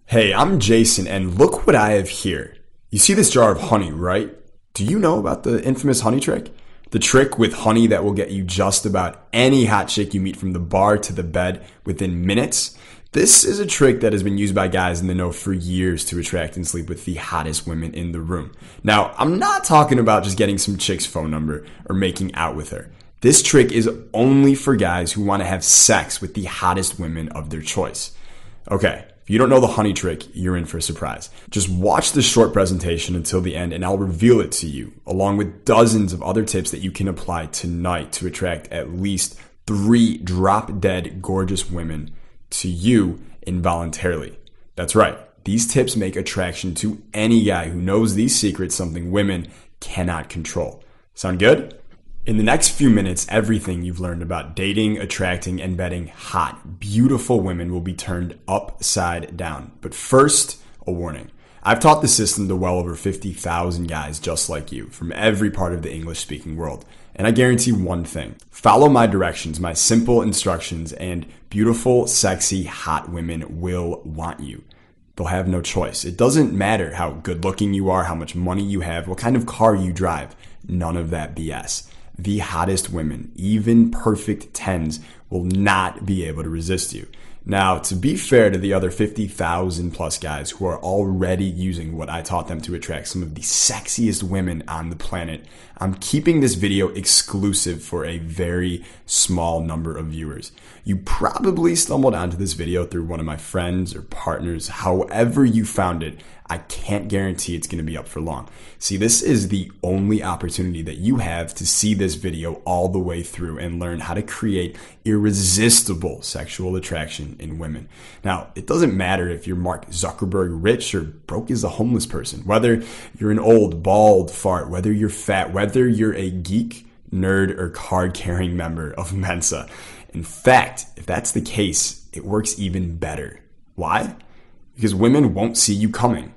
Hey, I'm Jason, and look what I have here. You see this jar of honey, right? Do you know about the infamous honey trick? The trick with honey that will get you just about any hot chick you meet from the bar to the bed within minutes. This is a trick that has been used by guys in the know for years to attract and sleep with the hottest women in the room. Now, I'm not talking about just getting some chick's phone number or making out with her. This trick is only for guys who want to have sex with the hottest women of their choice. Okay, if you don't know the honey trick, you're in for a surprise. Just watch this short presentation until the end and I'll reveal it to you, along with dozens of other tips that you can apply tonight to attract at least 3 drop-dead gorgeous women to you involuntarily. That's right. These tips make attraction to any guy who knows these secrets something women cannot control. Sound good? In the next few minutes, everything you've learned about dating, attracting, and vetting hot, beautiful women will be turned upside down. But first, a warning. I've taught the system to well over 50,000 guys just like you from every part of the English-speaking world. And I guarantee one thing. Follow my directions, my simple instructions, and beautiful, sexy, hot women will want you. They'll have no choice. It doesn't matter how good looking you are, how much money you have, what kind of car you drive. None of that BS. The hottest women, even perfect 10s, will not be able to resist you. Now, to be fair to the other 50,000 plus guys who are already using what I taught them to attract some of the sexiest women on the planet, I'm keeping this video exclusive for a very small number of viewers. You probably stumbled onto this video through one of my friends or partners. However you found it, I can't guarantee it's going to be up for long. See, this is the only opportunity that you have to see this video all the way through and learn how to create irresistible sexual attraction in women. Now, it doesn't matter if you're Mark Zuckerberg rich or broke as a homeless person, whether you're an old, bald fart, whether you're fat, whether you're a geek, nerd, or card-carrying member of Mensa. In fact, if that's the case, it works even better. Why? Because women won't see you coming.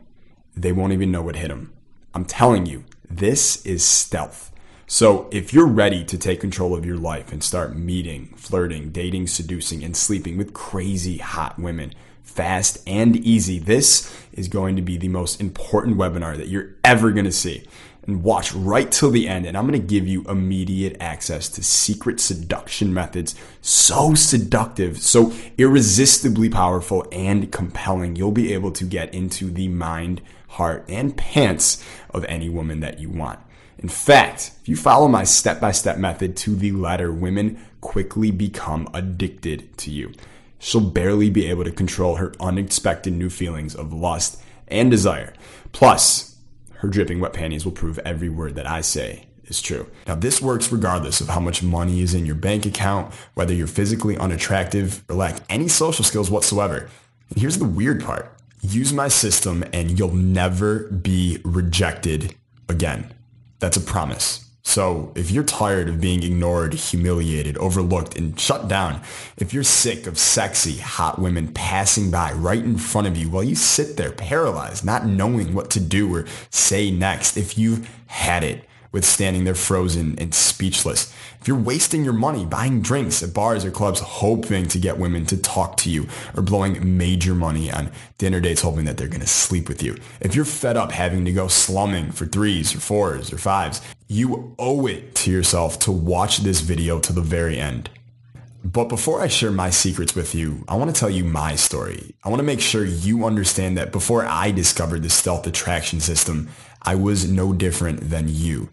They won't even know what hit them. I'm telling you, this is stealth. So if you're ready to take control of your life and start meeting, flirting, dating, seducing, and sleeping with crazy hot women, fast and easy, this is going to be the most important webinar that you're ever going to see. And watch right till the end, and I'm going to give you immediate access to secret seduction methods so seductive, so irresistibly powerful and compelling, you'll be able to get into the mind, heart, and pants of any woman that you want. In fact, if you follow my step-by-step method to the letter, women quickly become addicted to you. She'll barely be able to control her unexpected new feelings of lust and desire. Plus, her dripping wet panties will prove every word that I say is true. Now, this works regardless of how much money is in your bank account, whether you're physically unattractive or lack any social skills whatsoever. And here's the weird part. Use my system and you'll never be rejected again. That's a promise. So if you're tired of being ignored, humiliated, overlooked, and shut down, if you're sick of sexy, hot women passing by right in front of you while you sit there paralyzed, not knowing what to do or say next, if you've had it with standing there frozen and speechless, if you're wasting your money buying drinks at bars or clubs hoping to get women to talk to you or blowing major money on dinner dates hoping that they're going to sleep with you, if you're fed up having to go slumming for 3s or 4s or 5s, you owe it to yourself to watch this video to the very end. But before I share my secrets with you, I want to tell you my story. I want to make sure you understand that before I discovered the stealth attraction system, I was no different than you.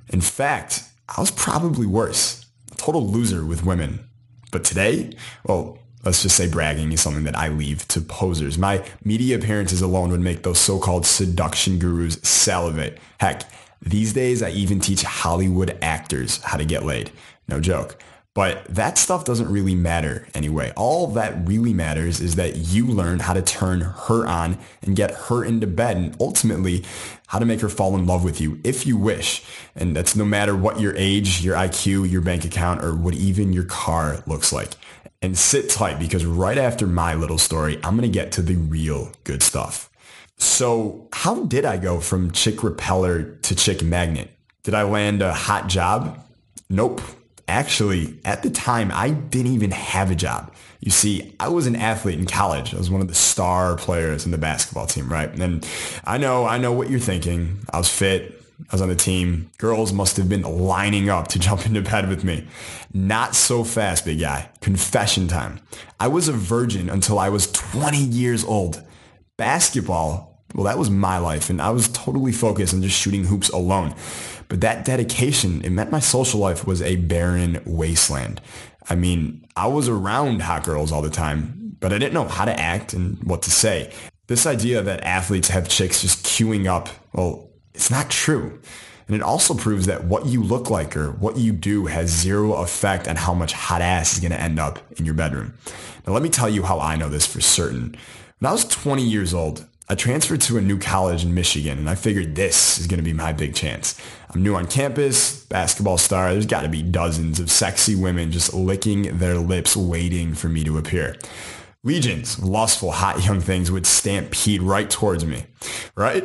In fact, I was probably worse. A total loser with women. But today, well, let's just say bragging is something that I leave to posers. My media appearances alone would make those so-called seduction gurus salivate. Heck, these days I even teach Hollywood actors how to get laid. No joke. But that stuff doesn't really matter anyway. All that really matters is that you learn how to turn her on and get her into bed, and ultimately how to make her fall in love with you if you wish. And that's no matter what your age, your IQ, your bank account, or what even your car looks like. And sit tight, because right after my little story, I'm going to get to the real good stuff. So how did I go from chick repeller to chick magnet? Did I land a hot job? Nope. Actually, at the time, I didn't even have a job. You see, I was an athlete in college. I was one of the star players in the basketball team, right? And I know what you're thinking. I was fit. I was on the team. Girls must have been lining up to jump into bed with me. Not so fast, big guy. Confession time. I was a virgin until I was 20 years old. Basketball, well, that was my life, and I was totally focused on just shooting hoops alone. But that dedication, it meant my social life was a barren wasteland. I mean, I was around hot girls all the time, but I didn't know how to act and what to say. This idea that athletes have chicks just queuing up, well, it's not true. And it also proves that what you look like or what you do has zero effect on how much hot ass is going to end up in your bedroom. Now, let me tell you how I know this for certain. When I was 20 years old, I transferred to a new college in Michigan, and I figured this is going to be my big chance. I'm new on campus, basketball star. There's got to be dozens of sexy women just licking their lips waiting for me to appear. Legions of lustful, hot young things would stampede right towards me, right?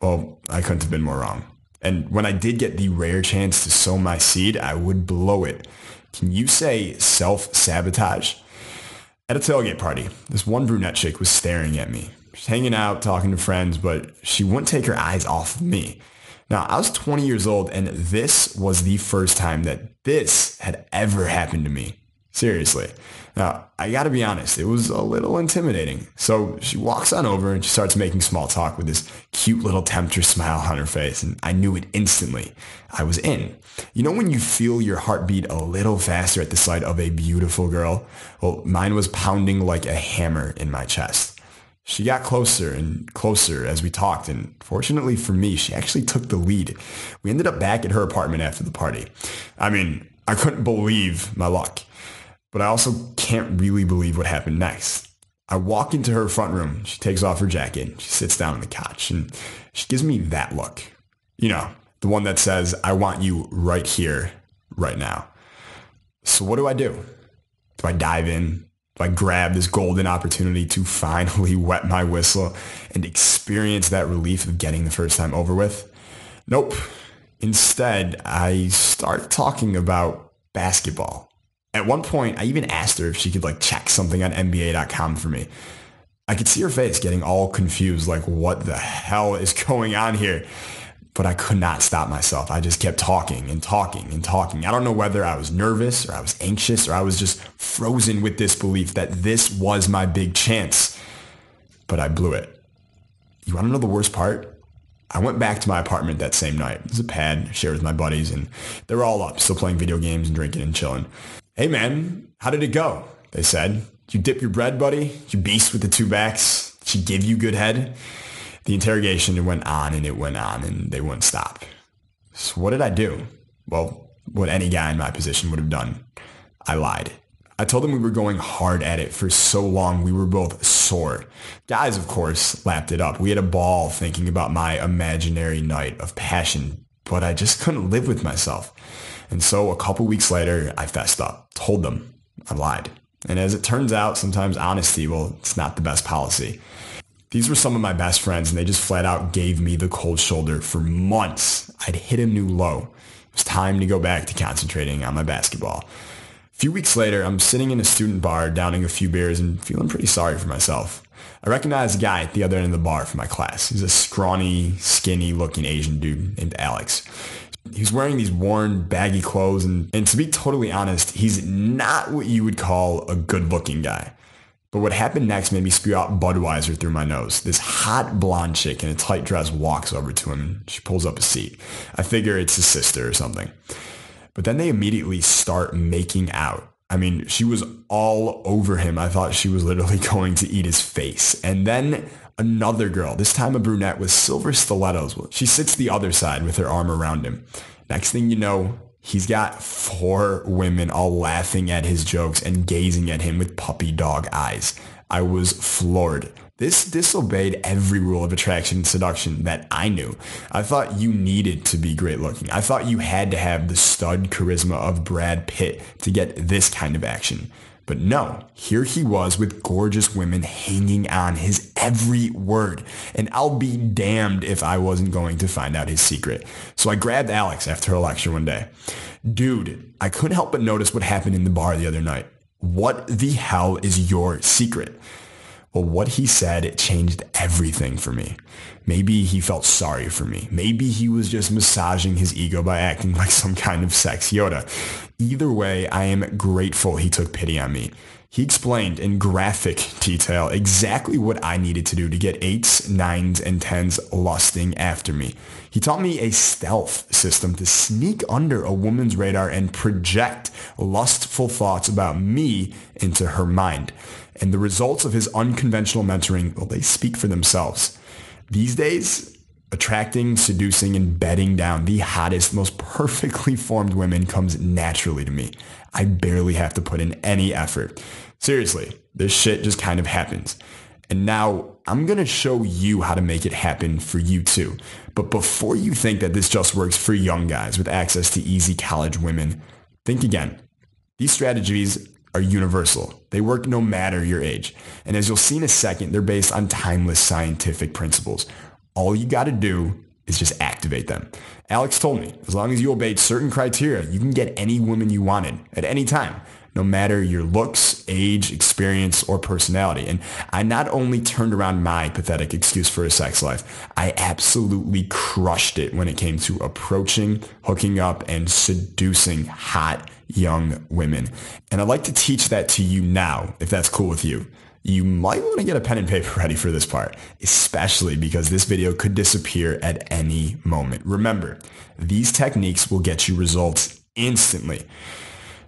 Well, I couldn't have been more wrong. And when I did get the rare chance to sow my seed, I would blow it. Can you say self-sabotage? At a tailgate party, this one brunette chick was staring at me. She's hanging out, talking to friends, but she wouldn't take her eyes off of me. Now, I was 20 years old, and this was the first time that this had ever happened to me. Seriously. Now, I gotta be honest, it was a little intimidating. So she walks on over and she starts making small talk with this cute little tempter smile on her face, and I knew it instantly. I was in. You know when you feel your heart beat a little faster at the sight of a beautiful girl? Well, mine was pounding like a hammer in my chest. She got closer and closer as we talked, and fortunately for me, she actually took the lead. We ended up back at her apartment after the party. I mean, I couldn't believe my luck, but I also can't really believe what happened next. I walk into her front room. She takes off her jacket. She sits down on the couch, and she gives me that look. You know, the one that says, I want you right here, right now. So what do? Do I dive in? Do I grab this golden opportunity to finally wet my whistle and experience that relief of getting the first time over with? Nope. Instead, I start talking about basketball. At one point, I even asked her if she could check something on NBA.com for me. I could see her face getting all confused, like what the hell is going on here? But I could not stop myself. I just kept talking and talking and talking. I don't know whether I was nervous or I was anxious or I was just frozen with this belief that this was my big chance. But I blew it. You want to know the worst part? I went back to my apartment that same night. It was a pad, shared with my buddies, and they were all up, still playing video games and drinking and chilling. Hey man, how did it go? They said. Did you dip your bread, buddy? Did you beast with the two backs? Did she give you good head? The interrogation, it went on and it went on and they wouldn't stop. So what did I do? Well, what any guy in my position would have done. I lied. I told them we were going hard at it for so long we were both sore. Guys, of course, lapped it up. We had a ball thinking about my imaginary night of passion, but I just couldn't live with myself. And so a couple weeks later, I fessed up, told them I lied. And as it turns out, sometimes honesty, well, it's not the best policy. These were some of my best friends, and they just flat out gave me the cold shoulder for months. I'd hit a new low. It was time to go back to concentrating on my basketball. A few weeks later, I'm sitting in a student bar, downing a few beers and feeling pretty sorry for myself. I recognize a guy at the other end of the bar from my class. He's a scrawny, skinny-looking Asian dude named Alex. He's wearing these worn, baggy clothes, and to be totally honest, he's not what you would call a good-looking guy. But what happened next made me spew out Budweiser through my nose. This hot blonde chick in a tight dress walks over to him. She pulls up a seat. I figure it's his sister or something. But then they immediately start making out. I mean, she was all over him. I thought she was literally going to eat his face. And then another girl, this time a brunette with silver stilettos. She sits the other side with her arm around him. Next thing you know, he's got 4 women all laughing at his jokes and gazing at him with puppy dog eyes. I was floored. This disobeyed every rule of attraction and seduction that I knew. I thought you needed to be great looking. I thought you had to have the stud charisma of Brad Pitt to get this kind of action. But no, here he was with gorgeous women hanging on his every word. And I'll be damned if I wasn't going to find out his secret. So I grabbed Alex after a lecture one day. Dude, I couldn't help but notice what happened in the bar the other night. What the hell is your secret? Well, what he said changed everything for me. Maybe he felt sorry for me. Maybe he was just massaging his ego by acting like some kind of sex Yoda. Either way, I am grateful he took pity on me. He explained in graphic detail exactly what I needed to do to get 8s, 9s, and 10s lusting after me. He taught me a stealth system to sneak under a woman's radar and project lustful thoughts about me into her mind. And the results of his unconventional mentoring, well, they speak for themselves. These days, attracting, seducing, and bedding down the hottest, most perfectly formed women comes naturally to me. I barely have to put in any effort. Seriously, this shit just kind of happens. And now I'm going to show you how to make it happen for you too. But before you think that this just works for young guys with access to easy college women, think again. These strategies are universal. They work no matter your age. And as you'll see in a second, they're based on timeless scientific principles. All you got to do is just activate them. Alex told me, as long as you obeyed certain criteria, you can get any woman you wanted at any time, no matter your looks, age, experience, or personality. And I not only turned around my pathetic excuse for a sex life, I absolutely crushed it when it came to approaching, hooking up, and seducing hot young women. And I'd like to teach that to you now, if that's cool with you. You might want to get a pen and paper ready for this part, especially because this video could disappear at any moment. Remember, these techniques will get you results instantly.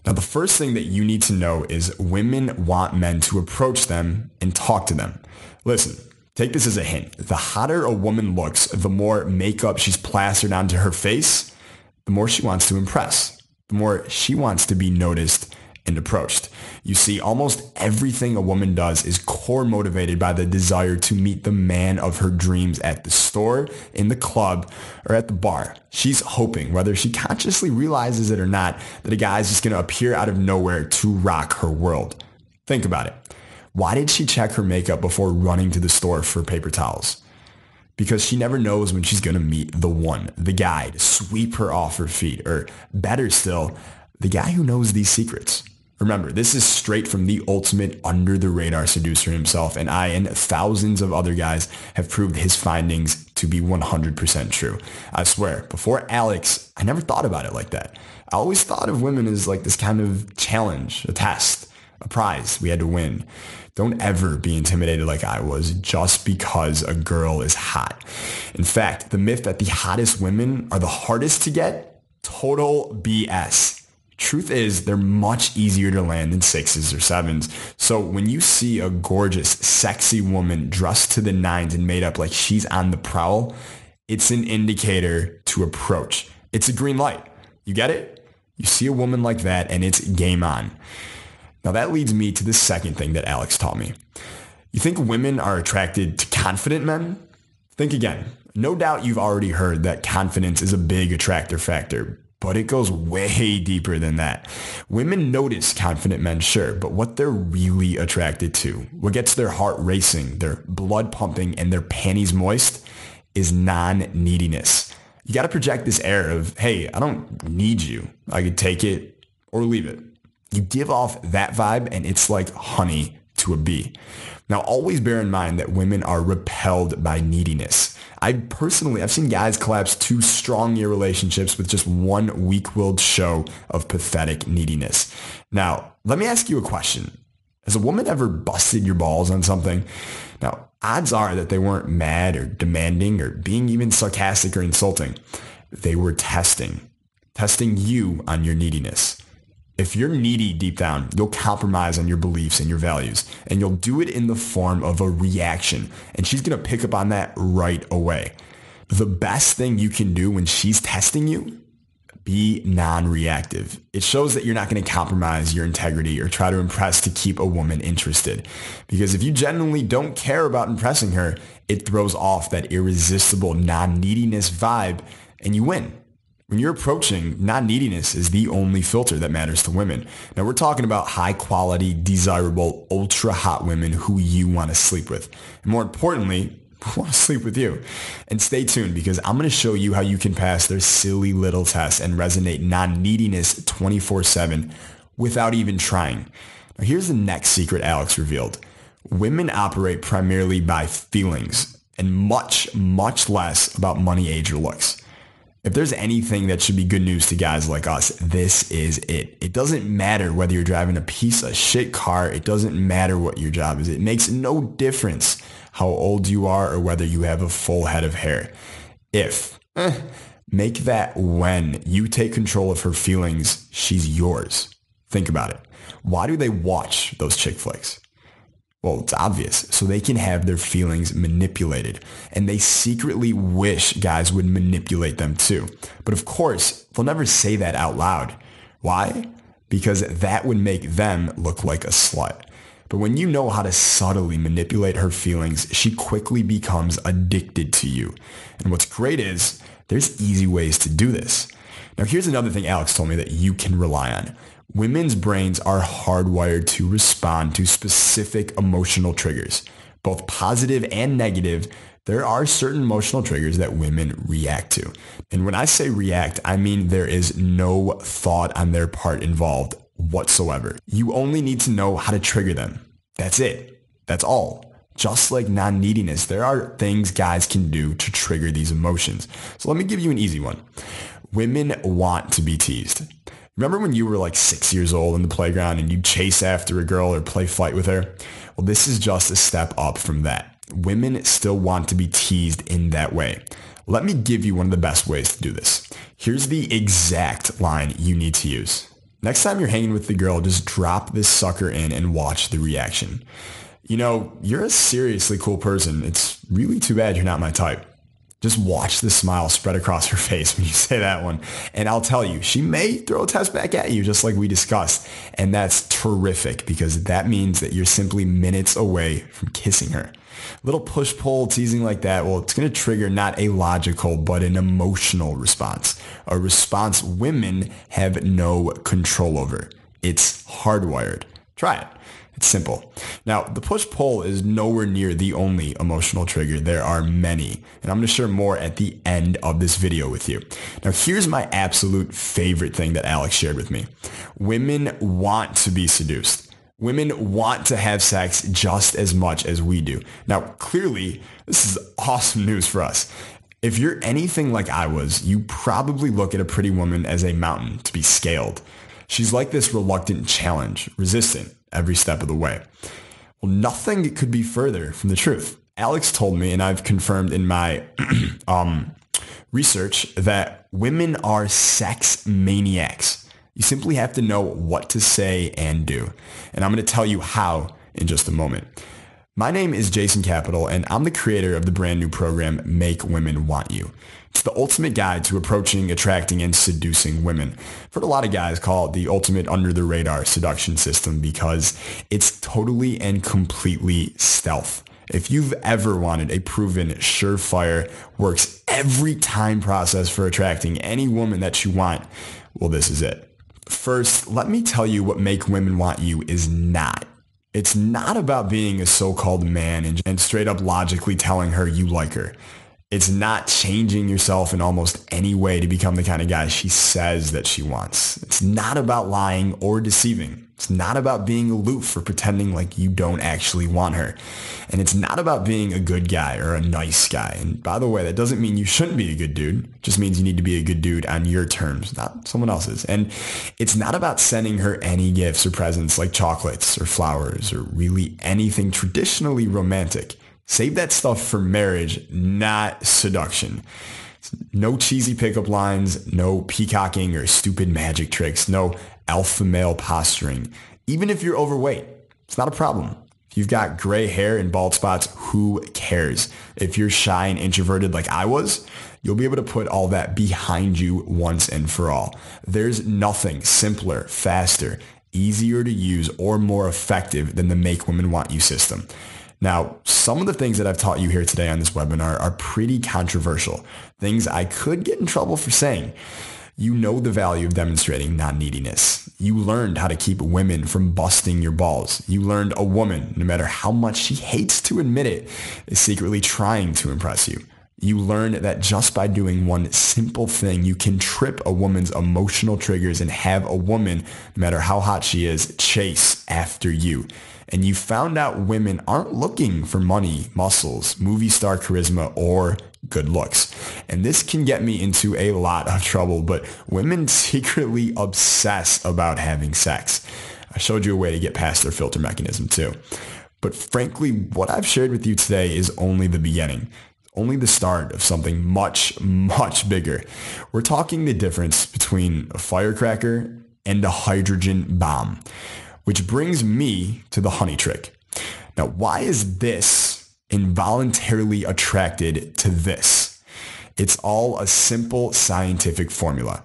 Now, the first thing that you need to know is women want men to approach them and talk to them. Listen, take this as a hint. The hotter a woman looks, the more makeup she's plastered onto her face, the more she wants to impress, the more she wants to be noticed and approached. You see, almost everything a woman does is core motivated by the desire to meet the man of her dreams at the store, in the club, or at the bar. She's hoping, whether she consciously realizes it or not, that a guy is just going to appear out of nowhere to rock her world. Think about it. Why did she check her makeup before running to the store for paper towels? Because she never knows when she's going to meet the one, the guy, to sweep her off her feet, or better still, the guy who knows these secrets. Remember, this is straight from the ultimate under-the-radar seducer himself, and I and thousands of other guys have proved his findings to be 100% true. I swear, before Alex, I never thought about it like that. I always thought of women as like this kind of challenge, a test, a prize we had to win. Don't ever be intimidated like I was just because a girl is hot. In fact, the myth that the hottest women are the hardest to get, total BS. Truth is, they're much easier to land than 6s or 7s. So when you see a gorgeous, sexy woman dressed to the nines and made up like she's on the prowl, it's an indicator to approach. It's a green light. You get it? You see a woman like that and it's game on. Now that leads me to the second thing that Alex taught me. You think women are attracted to confident men? Think again. No doubt you've already heard that confidence is a big attractor factor. But it goes way deeper than that. Women notice confident men, sure, but what they're really attracted to, what gets their heart racing, their blood pumping, and their panties moist is non-neediness. You got to project this air of, hey, I don't need you. I could take it or leave it. You give off that vibe and it's like honey to a bee. Now, always bear in mind that women are repelled by neediness. I've seen guys collapse 2 strong-year relationships with just one weak-willed show of pathetic neediness. Now, let me ask you a question. Has a woman ever busted your balls on something? Now, odds are that they weren't mad or demanding or being even sarcastic or insulting. They were testing you on your neediness. If you're needy deep down, you'll compromise on your beliefs and your values, and you'll do it in the form of a reaction, and she's going to pick up on that right away. The best thing you can do when she's testing you, be non-reactive. It shows that you're not going to compromise your integrity or try to impress to keep a woman interested. Because if you genuinely don't care about impressing her, it throws off that irresistible non-neediness vibe, and you win. When you're approaching, non-neediness is the only filter that matters to women. Now we're talking about high quality, desirable, ultra hot women who you want to sleep with. And more importantly, who want to sleep with you. And stay tuned because I'm going to show you how you can pass their silly little tests and resonate non-neediness 24/7 without even trying. Now here's the next secret Alex revealed. Women operate primarily by feelings and much, much less about money, age, or looks. If there's anything that should be good news to guys like us, this is it. It doesn't matter whether you're driving a piece of shit car. It doesn't matter what your job is. It makes no difference how old you are or whether you have a full head of hair. Make that when you take control of her feelings, she's yours. Think about it. Why do they watch those chick flicks? Well, it's obvious. So they can have their feelings manipulated. And they secretly wish guys would manipulate them too. But of course, they'll never say that out loud. Why? Because that would make them look like a slut. But when you know how to subtly manipulate her feelings, she quickly becomes addicted to you. And what's great is there's easy ways to do this. Now, here's another thing Alex told me that you can rely on. Women's brains are hardwired to respond to specific emotional triggers, both positive and negative. There are certain emotional triggers that women react to. And when I say react, I mean there is no thought on their part involved whatsoever. You only need to know how to trigger them. That's it. That's all. Just like non-neediness, there are things guys can do to trigger these emotions. So let me give you an easy one. Women want to be teased. Remember when you were like 6 years old in the playground and you'd chase after a girl or play fight with her? Well, this is just a step up from that. Women still want to be teased in that way. Let me give you one of the best ways to do this. Here's the exact line you need to use. Next time you're hanging with the girl, just drop this sucker in and watch the reaction. You know, you're a seriously cool person. It's really too bad you're not my type. Just watch the smile spread across her face when you say that one. And I'll tell you, she may throw a test back at you just like we discussed. And that's terrific because that means that you're simply minutes away from kissing her. Little push-pull teasing like that, well, it's going to trigger not a logical, but an emotional response. A response women have no control over. It's hardwired. Try it. It's simple. Now, the push-pull is nowhere near the only emotional trigger. There are many, and I'm going to share more at the end of this video with you. Now, here's my absolute favorite thing that Alex shared with me. Women want to be seduced. Women want to have sex just as much as we do. Now, clearly, this is awesome news for us. If you're anything like I was, you probably look at a pretty woman as a mountain to be scaled. She's like this reluctant challenge, resistant every step of the way. Well, nothing could be further from the truth. Alex told me, and I've confirmed in my research, that women are sex maniacs. You simply have to know what to say and do. And I'm going to tell you how in just a moment. My name is Jason Capital, and I'm the creator of the brand new program, Make Women Want You. It's the ultimate guide to approaching, attracting, and seducing women. I've heard a lot of guys call it the ultimate under-the-radar seduction system because it's totally and completely stealth. If you've ever wanted a proven, surefire, works every time process for attracting any woman that you want, well, this is it. First, let me tell you what Make Women Want You is not. It's not about being a so-called man and straight up logically telling her you like her. It's not changing yourself in almost any way to become the kind of guy she says that she wants. It's not about lying or deceiving. It's not about being aloof or pretending like you don't actually want her. And it's not about being a good guy or a nice guy. And by the way, that doesn't mean you shouldn't be a good dude. It just means you need to be a good dude on your terms, not someone else's. And it's not about sending her any gifts or presents like chocolates or flowers or really anything traditionally romantic. Save that stuff for marriage, not seduction. No cheesy pickup lines, no peacocking or stupid magic tricks, no alpha male posturing. Even if you're overweight, it's not a problem. If you've got gray hair and bald spots, who cares? If you're shy and introverted like I was, you'll be able to put all that behind you once and for all. There's nothing simpler, faster, easier to use, or more effective than the Make Women Want You system. Now, some of the things that I've taught you here today on this webinar are pretty controversial, things I could get in trouble for saying. You know the value of demonstrating non-neediness. You learned how to keep women from busting your balls. You learned a woman, no matter how much she hates to admit it, is secretly trying to impress you. You learn that just by doing one simple thing, you can trip a woman's emotional triggers and have a woman, no matter how hot she is, chase after you. And you found out women aren't looking for money, muscles, movie star charisma, or good looks. And this can get me into a lot of trouble, but women secretly obsess about having sex. I showed you a way to get past their filter mechanism too. But frankly, what I've shared with you today is only the beginning. Only the start of something much, much bigger. We're talking the difference between a firecracker and a hydrogen bomb, which brings me to the HoneyTrick. Now, why is this involuntarily attracted to this? It's all a simple scientific formula.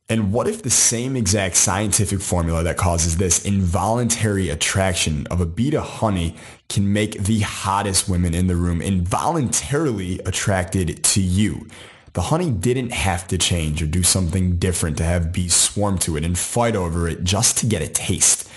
And what if the same exact scientific formula that causes this involuntary attraction of a bee to honey can make the hottest women in the room involuntarily attracted to you? The honey didn't have to change or do something different to have bees swarm to it and fight over it just to get a taste.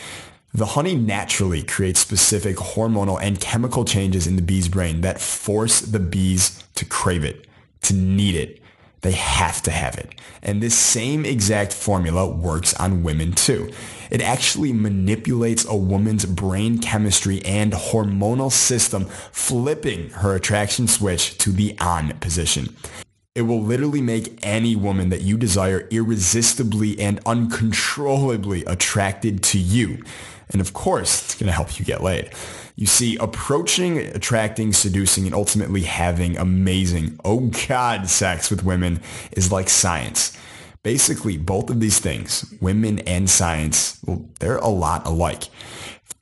The honey naturally creates specific hormonal and chemical changes in the bee's brain that force the bees to crave it, to need it. They have to have it. And this same exact formula works on women too. It actually manipulates a woman's brain chemistry and hormonal system, flipping her attraction switch to the on position. It will literally make any woman that you desire irresistibly and uncontrollably attracted to you. And of course, it's going to help you get laid. You see, approaching, attracting, seducing, and ultimately having amazing, oh God, sex with women is like science. Basically, both of these things, women and science, well, they're a lot alike.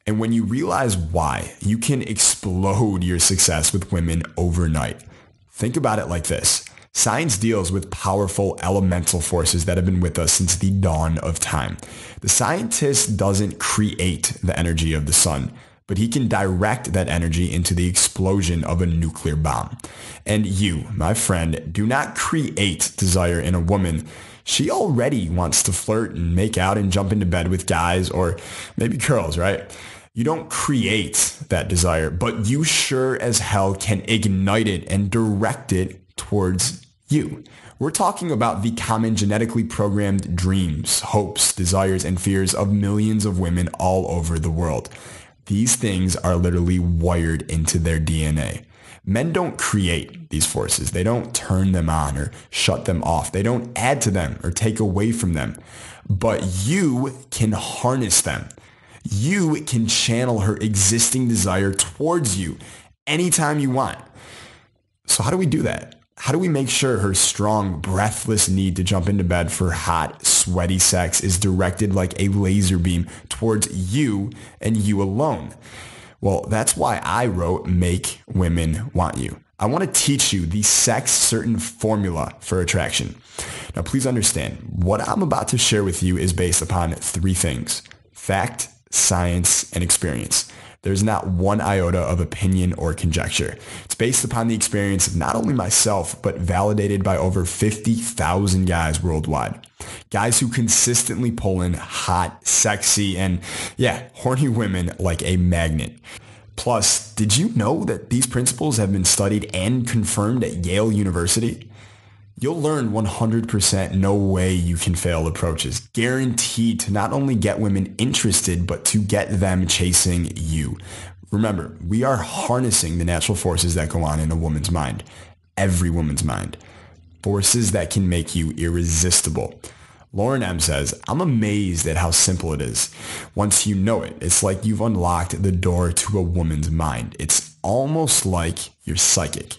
And when you realize why, you can explode your success with women overnight. Think about it like this. Science deals with powerful elemental forces that have been with us since the dawn of time. The scientist doesn't create the energy of the sun, but he can direct that energy into the explosion of a nuclear bomb. And you, my friend, do not create desire in a woman. She already wants to flirt and make out and jump into bed with guys or maybe girls, right? You don't create that desire, but you sure as hell can ignite it and direct it towards you. We're talking about the common genetically programmed dreams, hopes, desires, and fears of millions of women all over the world. These things are literally wired into their DNA. Men don't create these forces. They don't turn them on or shut them off. They don't add to them or take away from them. But you can harness them. You can channel her existing desire towards you anytime you want. So how do we do that? How do we make sure her strong, breathless need to jump into bed for hot, sweaty sex is directed like a laser beam towards you and you alone? Well, that's why I wrote Make Women Want You. I want to teach you the sex certain formula for attraction. Now, please understand, what I'm about to share with you is based upon three things: fact, science, and experience. There's not one iota of opinion or conjecture. It's based upon the experience of not only myself, but validated by over 50,000 guys worldwide. Guys who consistently pull in hot, sexy, and horny women like a magnet. Plus, did you know that these principles have been studied and confirmed at Yale University? You'll learn 100% no way you can fail approaches, guaranteed to not only get women interested, but to get them chasing you. Remember, we are harnessing the natural forces that go on in a woman's mind, every woman's mind, forces that can make you irresistible. Lauren M. says, I'm amazed at how simple it is. Once you know it, it's like you've unlocked the door to a woman's mind. It's almost like you're psychic.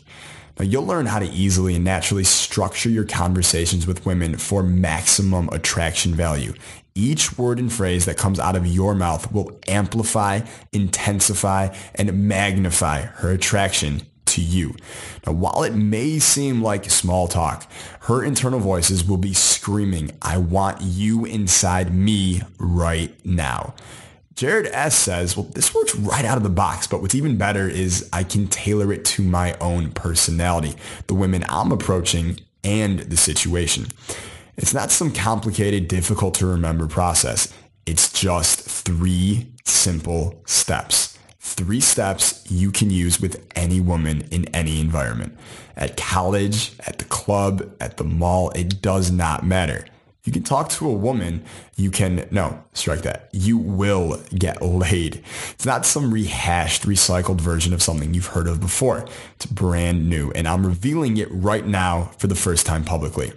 Now, you'll learn how to easily and naturally structure your conversations with women for maximum attraction value. Each word and phrase that comes out of your mouth will amplify, intensify, and magnify her attraction to you. Now, while it may seem like small talk, her internal voices will be screaming, I want you inside me right now. Jared S. says, well, this works right out of the box, but what's even better is I can tailor it to my own personality, the women I'm approaching, and the situation. It's not some complicated, difficult to remember process. It's just 3 simple steps. 3 steps you can use with any woman in any environment. At college, at the club, at the mall, it does not matter. You can talk to a woman, you will get laid. It's not some rehashed, recycled version of something you've heard of before. It's brand new, and I'm revealing it right now for the first time publicly.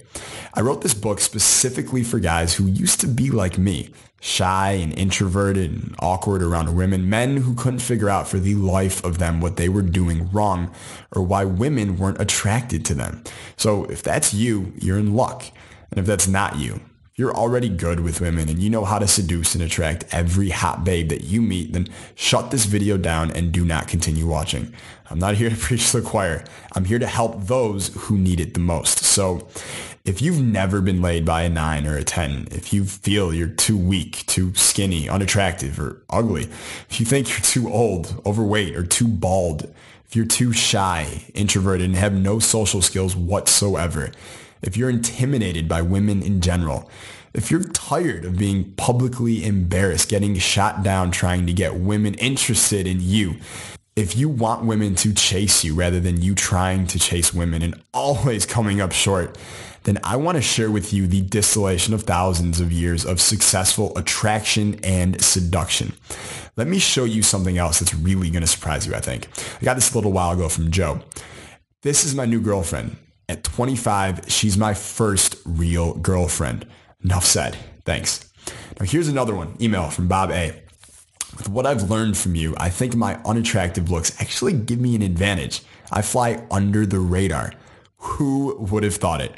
I wrote this book specifically for guys who used to be like me, shy and introverted and awkward around women, men who couldn't figure out for the life of them what they were doing wrong or why women weren't attracted to them. So if that's you, you're in luck. And if that's not you, you're already good with women and you know how to seduce and attract every hot babe that you meet, then shut this video down and do not continue watching. I'm not here to preach to the choir. I'm here to help those who need it the most. So if you've never been laid by a 9 or a 10, if you feel you're too weak, too skinny, unattractive, or ugly, if you think you're too old, overweight, or too bald, if you're too shy, introverted, and have no social skills whatsoever, if you're intimidated by women in general, if you're tired of being publicly embarrassed, getting shot down trying to get women interested in you, if you want women to chase you rather than you trying to chase women and always coming up short, then I want to share with you the distillation of thousands of years of successful attraction and seduction. Let me show you something else that's really going to surprise you, I think. I got this a little while ago from Joe. This is my new girlfriend. At 25, she's my first real girlfriend. Enough said. Thanks. Now here's another one. Email from Bob A. With what I've learned from you, I think my unattractive looks actually give me an advantage. I fly under the radar. Who would have thought it?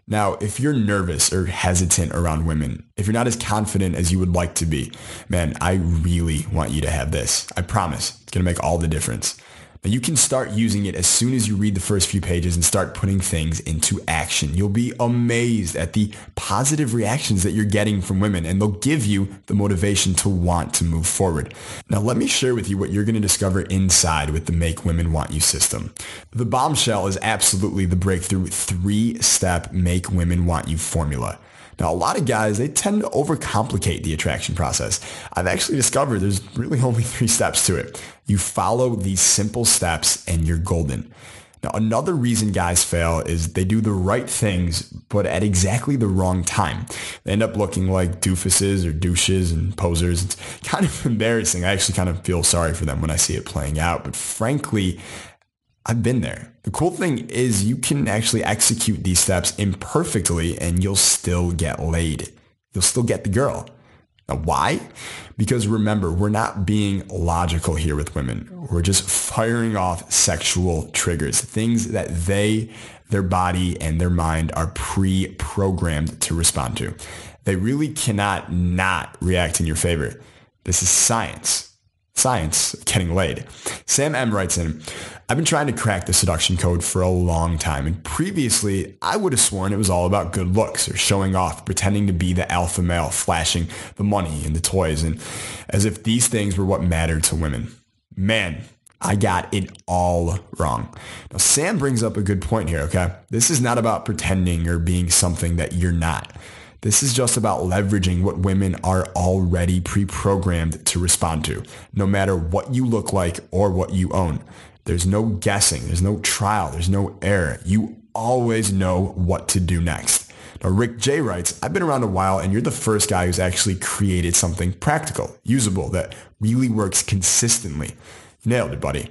Now, if you're nervous or hesitant around women, if you're not as confident as you would like to be, man, I really want you to have this. I promise. It's going to make all the difference. Now, you can start using it as soon as you read the first few pages and start putting things into action. You'll be amazed at the positive reactions that you're getting from women, and they'll give you the motivation to want to move forward. Now, let me share with you what you're going to discover inside with the Make Women Want You system. The bombshell is absolutely the breakthrough 3-step Make Women Want You formula. Now, a lot of guys, they tend to overcomplicate the attraction process. I've actually discovered there's really only 3 steps to it. You follow these simple steps and you're golden. Now, another reason guys fail is they do the right things, but at exactly the wrong time. They end up looking like doofuses or douches and posers. It's kind of embarrassing. I actually kind of feel sorry for them when I see it playing out, but frankly, I've been there. The cool thing is you can actually execute these steps imperfectly and you'll still get laid. You'll still get the girl. Now, why? Because remember, we're not being logical here with women. We're just firing off sexual triggers, things that their body and their mind are pre-programmed to respond to. They really cannot not react in your favor. This is science. Science of getting laid. Sam M writes in, I've been trying to crack the seduction code for a long time, and previously I would have sworn it was all about good looks or showing off, pretending to be the alpha male, flashing the money and the toys, and as if these things were what mattered to women. Man, I got it all wrong. Now, Sam brings up a good point here, okay? This is not about pretending or being something that you're not. This is just about leveraging what women are already pre-programmed to respond to, no matter what you look like or what you own. There's no guessing. There's no trial. There's no error. You always know what to do next. Now, Rick J writes, I've been around a while and you're the first guy who's actually created something practical, usable, that really works consistently. You nailed it, buddy.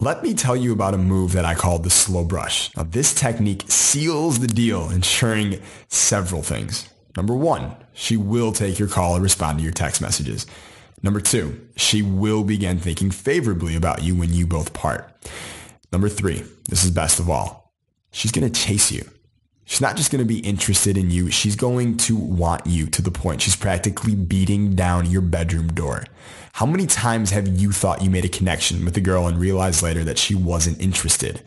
Let me tell you about a move that I call the slow brush. Now, this technique seals the deal, ensuring several things. Number 1, she will take your call or respond to your text messages. Number 2, she will begin thinking favorably about you when you both part. Number 3, this is best of all, she's going to chase you. She's not just going to be interested in you, she's going to want you to the point she's practically beating down your bedroom door. How many times have you thought you made a connection with a girl and realized later that she wasn't interested?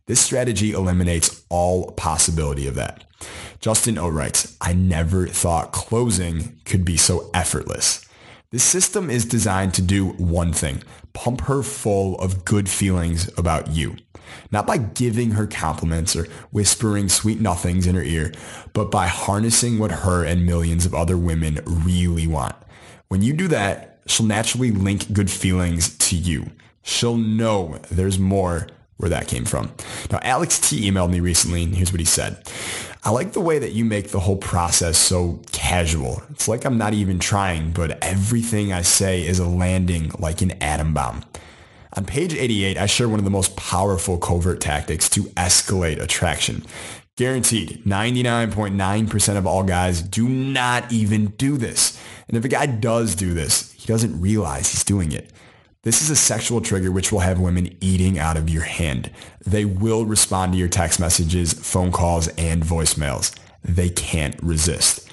This strategy eliminates all possibility of that. Justin O writes, I never thought closing could be so effortless. This system is designed to do one thing: pump her full of good feelings about you. Not by giving her compliments or whispering sweet nothings in her ear, but by harnessing what her and millions of other women really want. When you do that, she'll naturally link good feelings to you. She'll know there's more where that came from. Now, Alex T emailed me recently, and here's what he said. I like the way that you make the whole process so casual. It's like I'm not even trying, but everything I say is landing like an atom bomb. On page 88, I share one of the most powerful covert tactics to escalate attraction. Guaranteed, 99.9% of all guys do not even do this. And if a guy does do this, he doesn't realize he's doing it. This is a sexual trigger which will have women eating out of your hand. They will respond to your text messages, phone calls, and voicemails. They can't resist.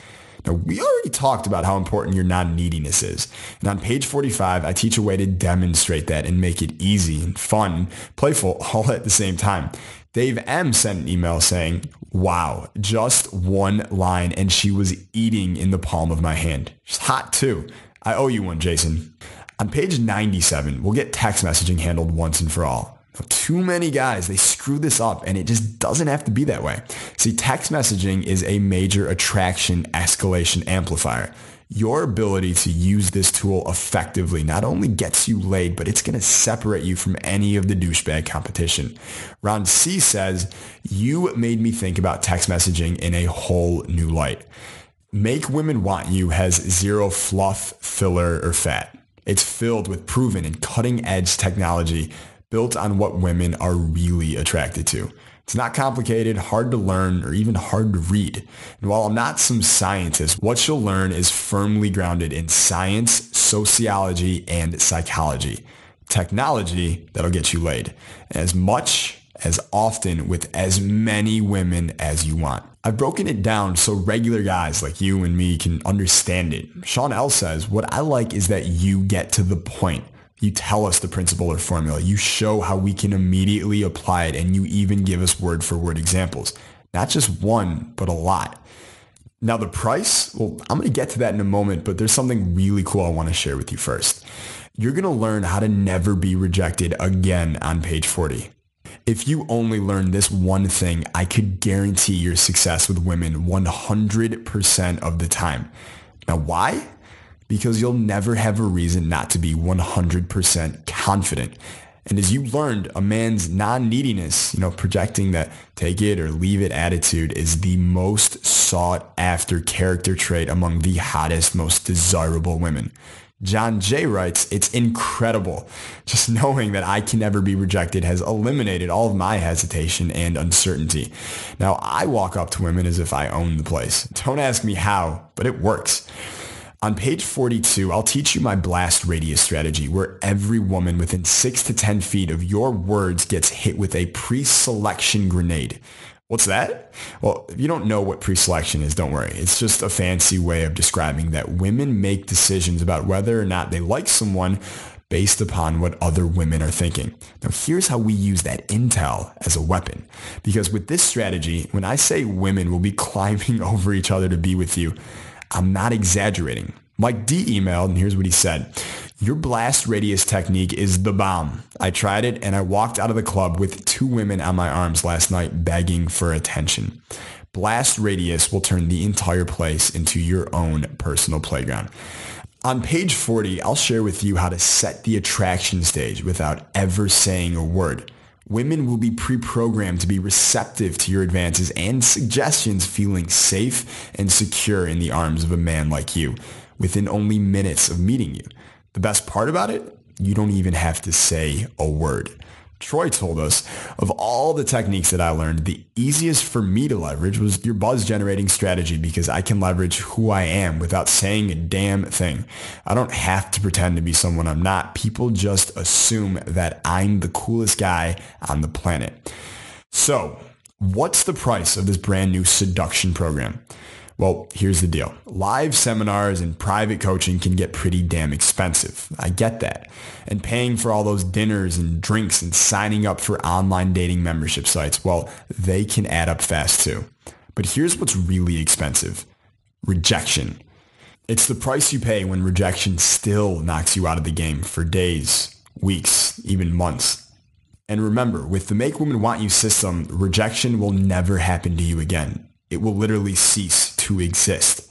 Now, we already talked about how important your non-neediness is. And on page 45, I teach a way to demonstrate that and make it easy and fun and playful all at the same time. Dave M sent an email saying, wow, just one line and she was eating in the palm of my hand. She's hot too. I owe you one, Jason. On page 97, we'll get text messaging handled once and for all. Now, too many guys, they screw this up, and it just doesn't have to be that way. See, text messaging is a major attraction escalation amplifier. Your ability to use this tool effectively not only gets you laid, but it's going to separate you from any of the douchebag competition. Ron C says, you made me think about text messaging in a whole new light. Make Women Want You has zero fluff, filler, or fat. It's filled with proven and cutting-edge technology built on what women are really attracted to. It's not complicated, hard to learn, or even hard to read. And while I'm not some scientist, what you'll learn is firmly grounded in science, sociology, and psychology. Technology that'll get you laid. As much, as often, with as many women as you want. I've broken it down so regular guys like you and me can understand it. Sean L says, what I like is that you get to the point. You tell us the principle or formula. You show how we can immediately apply it, and you even give us word-for-word examples. Not just one, but a lot. Now the price, well, I'm going to get to that in a moment, but there's something really cool I want to share with you first. You're going to learn how to never be rejected again on page 40. If you only learn this one thing, I could guarantee your success with women 100% of the time. Now why? Because you'll never have a reason not to be 100% confident. And as you learned, a man's non-neediness, projecting that take it or leave it attitude is the most sought after character trait among the hottest, most desirable women. John J writes, it's incredible. Just knowing that I can never be rejected has eliminated all of my hesitation and uncertainty. Now, I walk up to women as if I own the place. Don't ask me how, but it works. On page 42, I'll teach you my blast radius strategy, where every woman within 6 to 10 feet of your words gets hit with a pre-selection grenade. What's that? Well, if you don't know what pre-selection is, don't worry. It's just a fancy way of describing that women make decisions about whether or not they like someone based upon what other women are thinking. Now, here's how we use that intel as a weapon. Because with this strategy, when I say women will be climbing over each other to be with you, I'm not exaggerating. Mike D emailed, and here's what he said. Your blast radius technique is the bomb. I tried it, and I walked out of the club with 2 women on my arms last night begging for attention. Blast radius will turn the entire place into your own personal playground. On page 40, I'll share with you how to set the attraction stage without ever saying a word. Women will be pre-programmed to be receptive to your advances and suggestions, feeling safe and secure in the arms of a man like you within only minutes of meeting you. The best part about it? You don't even have to say a word. Troy told us, of all the techniques that I learned, the easiest for me to leverage was your buzz generating strategy, because I can leverage who I am without saying a damn thing. I don't have to pretend to be someone I'm not. People just assume that I'm the coolest guy on the planet. So, what's the price of this brand new seduction program? Well, here's the deal. Live seminars and private coaching can get pretty damn expensive. I get that. And paying for all those dinners and drinks and signing up for online dating membership sites, well, they can add up fast too. But here's what's really expensive. Rejection. It's the price you pay when rejection still knocks you out of the game for days, weeks, even months. And remember, with the Make Women Want You system, rejection will never happen to you again. It will literally cease to exist.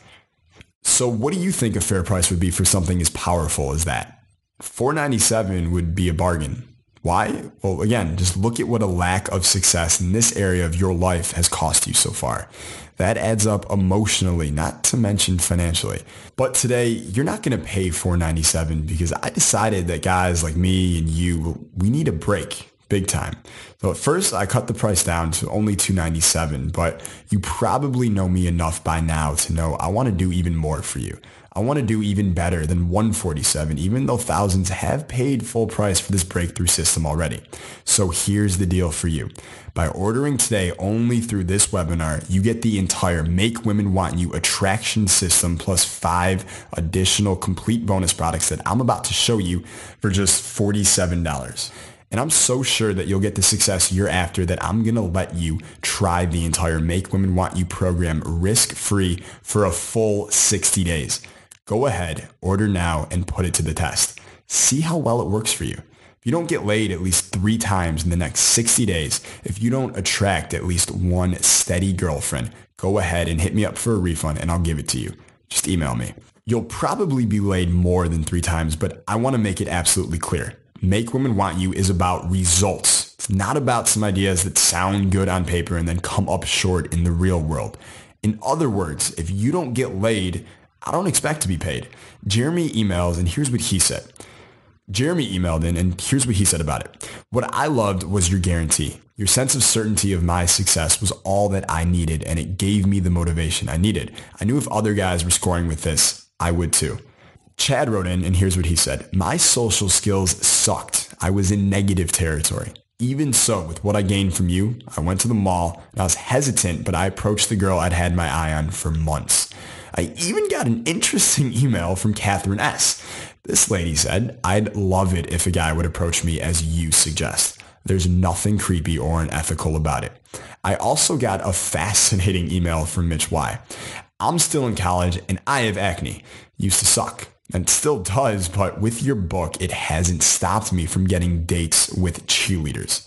So what do you think a fair price would be for something as powerful as that? $4.97 would be a bargain. Why? Well, again, just look at what a lack of success in this area of your life has cost you so far. That adds up emotionally, not to mention financially. But today, you're not going to pay $4.97 because I decided that guys like me and you, we need a break. Big time. So at first I cut the price down to only $2.97, but you probably know me enough by now to know I want to do even more for you. I want to do even better than $147, even though thousands have paid full price for this breakthrough system already. So here's the deal for you. By ordering today only through this webinar, you get the entire Make Women Want You attraction system plus 5 additional complete bonus products that I'm about to show you for just $47. And I'm so sure that you'll get the success you're after that I'm going to let you try the entire Make Women Want You program risk-free for a full 60 days. Go ahead, order now, and put it to the test. See how well it works for you. If you don't get laid at least 3 times in the next 60 days, if you don't attract at least one steady girlfriend, go ahead and hit me up for a refund and I'll give it to you. Just email me. You'll probably be laid more than 3 times, but I want to make it absolutely clear. Make Women Want You is about results. It's not about some ideas that sound good on paper and then come up short in the real world. In other words, if you don't get laid, I don't expect to be paid. Jeremy emails, and here's what he said. Jeremy emailed in, and here's what he said about it. What I loved was your guarantee. Your sense of certainty of my success was all that I needed, and it gave me the motivation I needed. I knew if other guys were scoring with this, I would too. Chad wrote in, and here's what he said. My social skills sucked. I was in negative territory. Even so, with what I gained from you, I went to the mall, and I was hesitant, but I approached the girl I'd had my eye on for months. I even got an interesting email from Catherine S. This lady said, I'd love it if a guy would approach me as you suggest. There's nothing creepy or unethical about it. I also got a fascinating email from Mitch Y. I'm still in college, and I have acne. Used to suck. And still does, but with your book, it hasn't stopped me from getting dates with cheerleaders.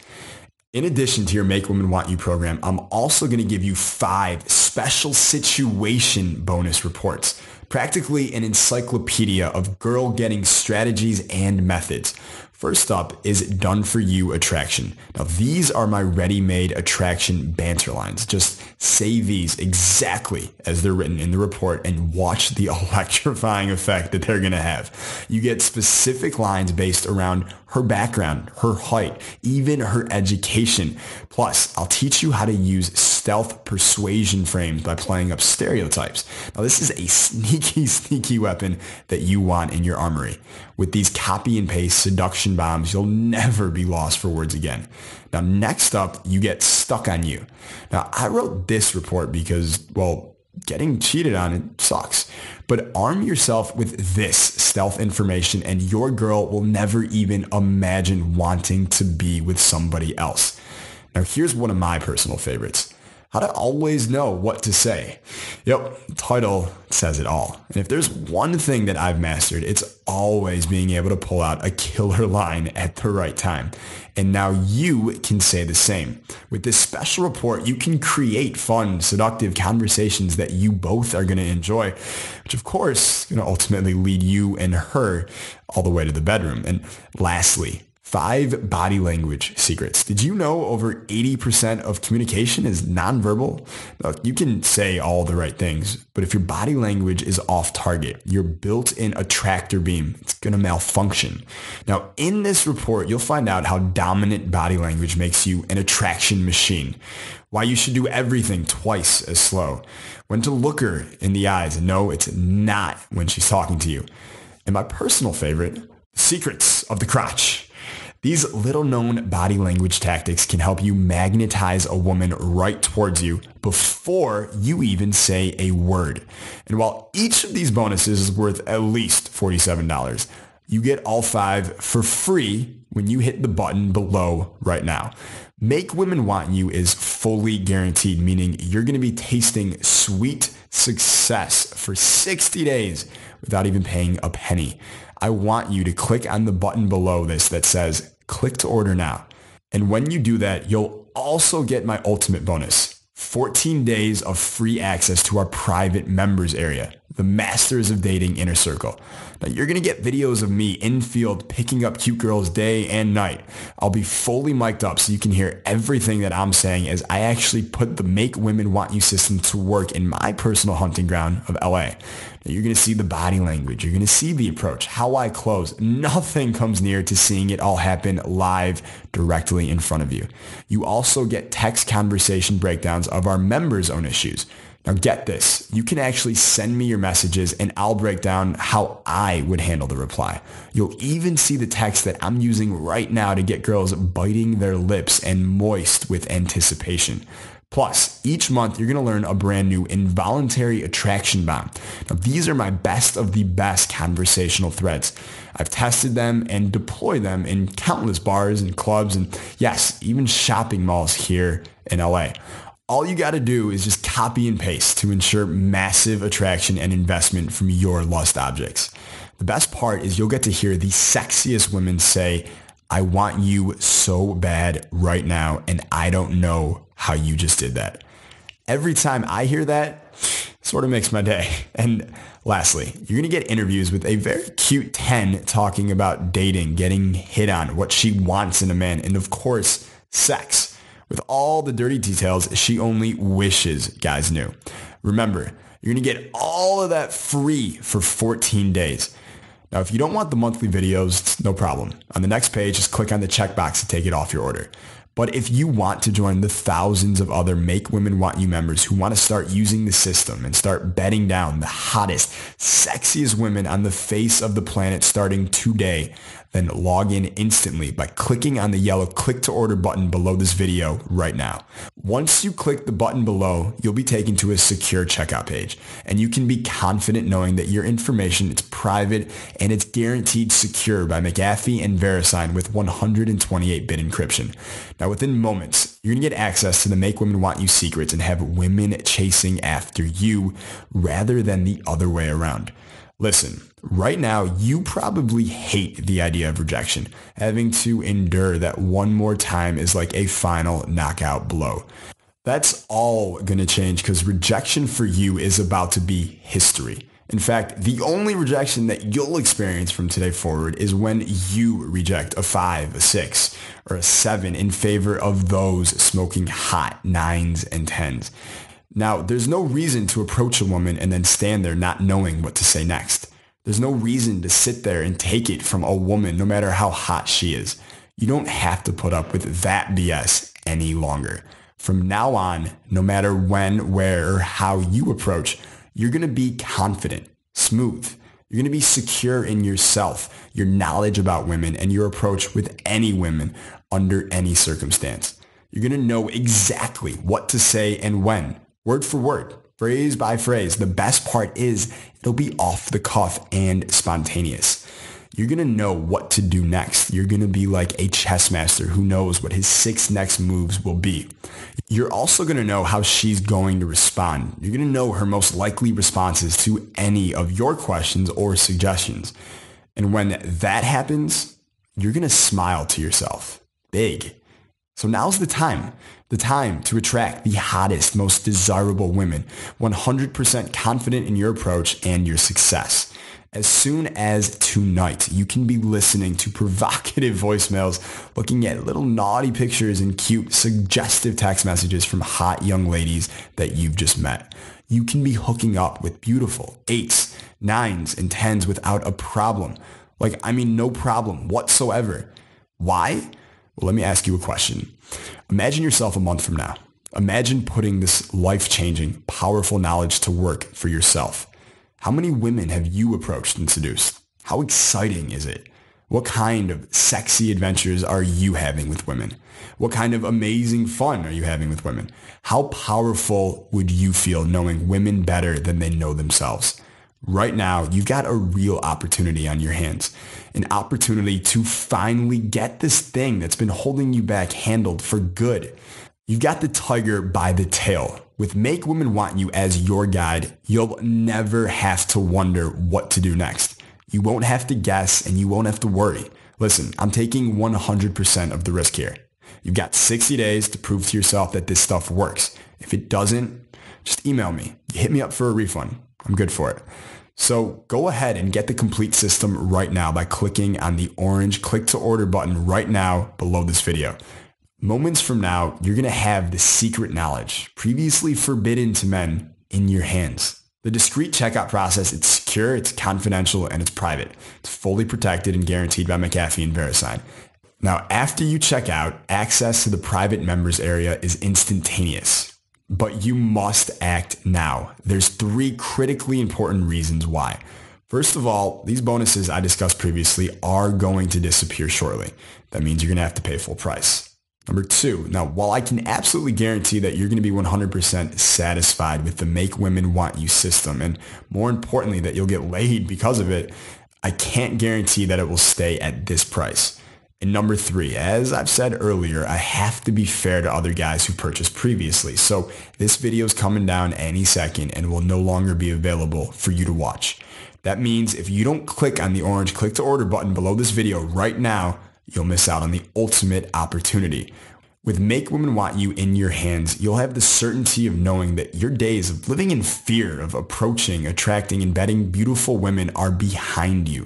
In addition to your Make Women Want You program, I'm also going to give you 5 special situation bonus reports, practically an encyclopedia of girl getting strategies and methods. First up is Done For You Attraction. Now, these are my ready-made attraction banter lines. Just say these exactly as they're written in the report and watch the electrifying effect that they're going to have. You get specific lines based around her background, her height, even her education. Plus, I'll teach you how to use stealth persuasion frames by playing up stereotypes. Now, this is a sneaky weapon that you want in your armory. With these copy and paste seduction bombs, you'll never be lost for words again. Now, next up, you get Stuck on You. Now, I wrote this report because, well, getting cheated on, it sucks. But arm yourself with this stealth information and your girl will never even imagine wanting to be with somebody else. Now, here's one of my personal favorites. How to always know what to say. Yep, title says it all. And if there's one thing that I've mastered, it's always being able to pull out a killer line at the right time. And now you can say the same. With this special report, you can create fun, seductive conversations that you both are going to enjoy, which of course is going to ultimately lead you and her all the way to the bedroom. And lastly, 5 body language secrets. Did you know over 80% of communication is nonverbal? Now, you can say all the right things, but if your body language is off target, your built-in attractor beam, it's going to malfunction. Now, in this report, you'll find out how dominant body language makes you an attraction machine, why you should do everything twice as slow, when to look her in the eyes and know it's not when she's talking to you. And my personal favorite, secrets of the crotch. These little-known body language tactics can help you magnetize a woman right towards you before you even say a word. And while each of these bonuses is worth at least $47, you get all 5 for free when you hit the button below right now. Make Women Want You is fully guaranteed, meaning you're going to be tasting sweet, success for 60 days without even paying a penny. I want you to click on the button below this that says click to order now. And when you do that, you'll also get my ultimate bonus, 14 days of free access to our private members area, the Masters of Dating Inner Circle. Now, you're going to get videos of me in field picking up cute girls day and night. I'll be fully mic'd up so you can hear everything that I'm saying as I actually put the Make Women Want You system to work in my personal hunting ground of LA. Now, you're going to see the body language. You're going to see the approach, how I close. Nothing comes near to seeing it all happen live directly in front of you. You also get text conversation breakdowns of our members' own issues. Now get this, you can actually send me your messages and I'll break down how I would handle the reply. You'll even see the text that I'm using right now to get girls biting their lips and moist with anticipation. Plus, each month you're going to learn a brand new involuntary attraction bomb. Now these are my best of the best conversational threads. I've tested them and deployed them in countless bars and clubs and yes, even shopping malls here in LA. All you got to do is just copy and paste to ensure massive attraction and investment from your lust objects. The best part is you'll get to hear the sexiest women say, I want you so bad right now, and I don't know how you just did that. Every time I hear that, it sort of makes my day. And lastly, you're going to get interviews with a very cute 10 talking about dating, getting hit on, what she wants in a man, and of course, sex. With all the dirty details she only wishes guys knew. Remember, you're going to get all of that free for 14 days. Now, if you don't want the monthly videos, it's no problem. On the next page, just click on the checkbox to take it off your order. But if you want to join the thousands of other Make Women Want You members who want to start using the system and start bedding down the hottest, sexiest women on the face of the planet starting today, then log in instantly by clicking on the yellow click to order button below this video right now. Once you click the button below, you'll be taken to a secure checkout page, and you can be confident knowing that your information is private and it's guaranteed secure by McAfee and VeriSign with 128-bit encryption. Now, within moments, you're going to get access to the Make Women Want You secrets and have women chasing after you rather than the other way around. Listen, right now, you probably hate the idea of rejection. Having to endure that one more time is like a final knockout blow. That's all going to change because rejection for you is about to be history. In fact, the only rejection that you'll experience from today forward is when you reject a 5, a 6, or a 7 in favor of those smoking hot 9s and 10s. Now, there's no reason to approach a woman and then stand there not knowing what to say next. There's no reason to sit there and take it from a woman no matter how hot she is. You don't have to put up with that BS any longer. From now on, no matter when, where, or how you approach, you're going to be confident, smooth. You're going to be secure in yourself, your knowledge about women, and your approach with any women under any circumstance. You're going to know exactly what to say and when. Word for word, phrase by phrase. The best part is it'll be off the cuff and spontaneous. You're going to know what to do next. You're going to be like a chess master who knows what his 6 next moves will be. You're also going to know how she's going to respond. You're going to know her most likely responses to any of your questions or suggestions. And when that happens, you're going to smile to yourself. Big. So now's the time to attract the hottest, most desirable women, 100% confident in your approach and your success. As soon as tonight, you can be listening to provocative voicemails, looking at little naughty pictures and cute, suggestive text messages from hot young ladies that you've just met. You can be hooking up with beautiful 8s, 9s, and 10s without a problem. No problem whatsoever. Why? Well, let me ask you a question. Imagine yourself a month from now. Imagine putting this life-changing, powerful knowledge to work for yourself. How many women have you approached and seduced? How exciting is it? What kind of sexy adventures are you having with women? What kind of amazing fun are you having with women? How powerful would you feel knowing women better than they know themselves? Right now, you've got a real opportunity on your hands. An opportunity to finally get this thing that's been holding you back handled for good. You've got the tiger by the tail. With Make Women Want You as your guide, you'll never have to wonder what to do next. You won't have to guess and you won't have to worry. Listen, I'm taking 100% of the risk here. You've got 60 days to prove to yourself that this stuff works. If it doesn't, just email me. Hit me up for a refund. I'm good for it. So go ahead and get the complete system right now by clicking on the orange click to order button right now below this video. Moments from now, you're going to have the secret knowledge previously forbidden to men in your hands. The discreet checkout process, it's secure, it's confidential, and it's private. It's fully protected and guaranteed by McAfee and VeriSign. Now, after you check out, access to the private members area is instantaneous. But you must act now. There's 3 critically important reasons why. First of all, these bonuses I discussed previously are going to disappear shortly. That means you're going to have to pay full price. Number 2, now while I can absolutely guarantee that you're going to be 100% satisfied with the Make Women Want You system, and more importantly that you'll get laid because of it, I can't guarantee that it will stay at this price. And number 3, as I've said earlier, I have to be fair to other guys who purchased previously. So this video is coming down any second and will no longer be available for you to watch. That means if you don't click on the orange click to order button below this video right now, you'll miss out on the ultimate opportunity. With Make Women Want You in your hands, you'll have the certainty of knowing that your days of living in fear of approaching, attracting, and betting beautiful women are behind you.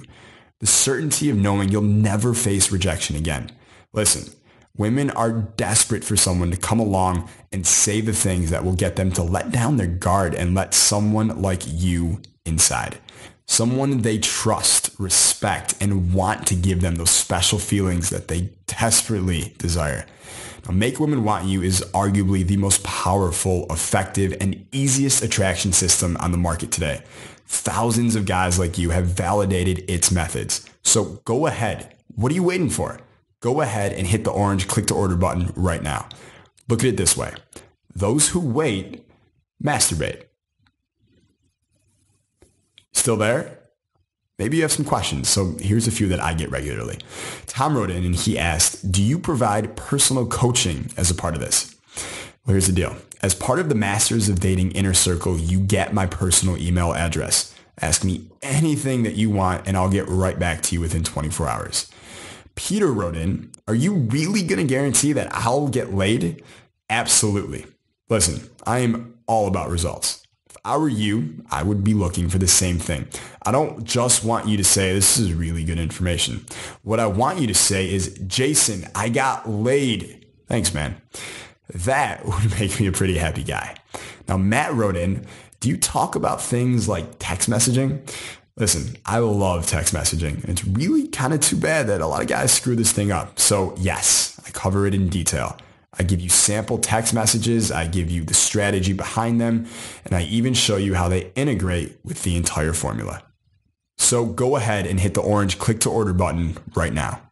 The certainty of knowing you'll never face rejection again. Listen, women are desperate for someone to come along and say the things that will get them to let down their guard and let someone like you inside. Someone they trust, respect, and want to give them those special feelings that they desperately desire. Now, Make Women Want You is arguably the most powerful, effective, and easiest attraction system on the market today. Thousands of guys like you have validated its methods. So go ahead. What are you waiting for? Go ahead and hit the orange click to order button right now. Look at it this way. Those who wait masturbate. Still there? Maybe you have some questions, so here's a few that I get regularly. Tom wrote in and he asked, do you provide personal coaching as a part of this? Well, here's the deal. As part of the Masters of Dating Inner Circle, you get my personal email address. Ask me anything that you want and I'll get right back to you within 24 hours. Peter wrote in, are you really going to guarantee that I'll get laid? Absolutely. Listen, I am all about results. If I were you, I would be looking for the same thing. I don't just want you to say, this is really good information. What I want you to say is, Jason, I got laid. Thanks, man. That would make me a pretty happy guy. Now, Matt wrote in, do you talk about things like text messaging? Listen, I love text messaging. It's really kind of too bad that a lot of guys screw this thing up. So yes, I cover it in detail. I give you sample text messages, I give you the strategy behind them, and I even show you how they integrate with the entire formula. So go ahead and hit the orange click to order button right now.